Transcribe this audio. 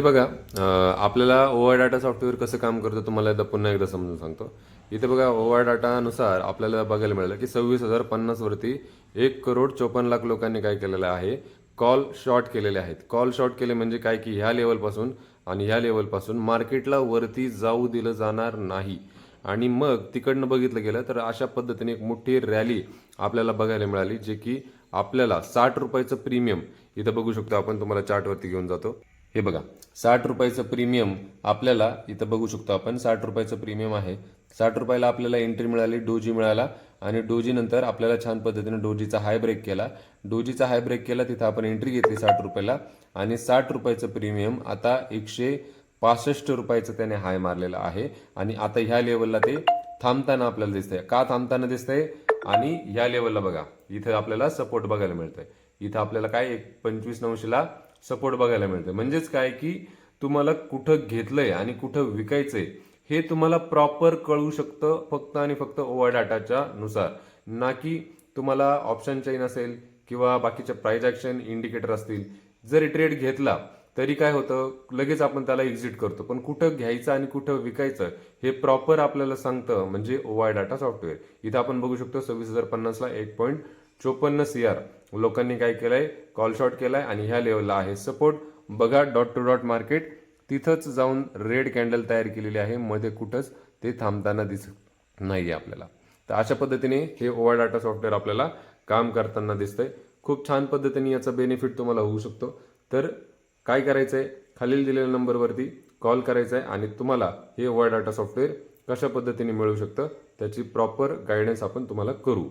हे बघा आपल्याला ओआय डाटा सॉफ्टवेअर कसं काम करतं तुम्हाला एकदा पुन्हा एकदा समजून सांगतो. इथे बघा ओआय डाटानुसार आपल्याला बघायला मिळालं की 26,050 वरती 1,54,00,000 लोकांनी काय केलेलं आहे, कॉल शॉर्ट केलेले आहेत. कॉल शॉर्ट केले म्हणजे काय की ह्या लेवलपासून आणि ह्या लेवलपासून मार्केटला वरती जाऊ दिलं जाणार नाही. आणि मग तिकडनं बघितलं गेलं तर अशा पद्धतीने एक मोठी रॅली आपल्याला बघायला मिळाली, जे की आपल्याला 60 रुपयाचं प्रीमियम इथं बघू शकतो आपण. तुम्हाला चार्टवरती घेऊन जातो. हे बघा 60 रुपयाचं प्रीमियम आपल्याला इथं बघू शकतो आपण. 60 रुपयाचं प्रीमियम आहे. 60 रुपयाला आपल्याला एंट्री मिळाली, डोजी मिळाला आणि डोजी नंतर आपल्याला छान पद्धतीने डोजीचा हाय ब्रेक केला. डोजीचा हाय ब्रेक केला, तिथं आपण एंट्री घेतली 60 रुपयाला आणि 60 रुपयाचं प्रीमियम आता 165 रुपयाचं त्याने हाय मारलेला आहे. आणि आता ह्या लेवलला ते थांबताना आपल्याला दिसतंय. का थांबताना दिसतंय? आणि ह्या लेवलला बघा इथं आपल्याला सपोर्ट बघायला मिळतंय. इथं आपल्याला काय 25,900ला सपोर्ट बघायला मिळतंय. म्हणजेच काय की तुम्हाला कुठं घेतलंय आणि कुठं विकायचंय हे तुम्हाला प्रॉपर कळू शकतं फक्त आणि फक्त ओआय डाटाच्या नुसार. ना की तुम्हाला ऑप्शन चेन असेल किंवा बाकीच्या प्राइस ऍक्शन इंडिकेटर असतील. जरी ट्रेड घेतला तरी काय होतं, लगेच आपण त्याला एक्झिट करतो. पण कुठं घ्यायचं आणि कुठं विकायचं हे प्रॉपर आपल्याला सांगतं म्हणजे ओआय डाटा सॉफ्टवेअर. इथं आपण बघू शकतो 26,050ला 1.54 CR लोकांनी काय केलंय, कॉल शॉर्ट केलाय आणि ह्या लेवलला आहे सपोर्ट. बघा डॉट टू डॉट मार्केट तिथंच जाऊन रेड कॅन्डल तयार केलेली आहे, मध्ये कुठंच ते थांबताना दिसत नाहीये आपल्याला. तर अशा पद्धतीने हे ओआय डाटा सॉफ्टवेअर आपल्याला काम करताना दिसतंय. खूप छान पद्धतीने याचा बेनिफिट तुम्हाला होऊ शकतो. तर काय करायचंय, खालील दिलेल्या नंबरवरती कॉल करायचा आहे आणि तुम्हाला हे ओआय डाटा सॉफ्टवेअर कशा पद्धतीने मिळू शकतं त्याची प्रॉपर गायडन्स आपण तुम्हाला करू.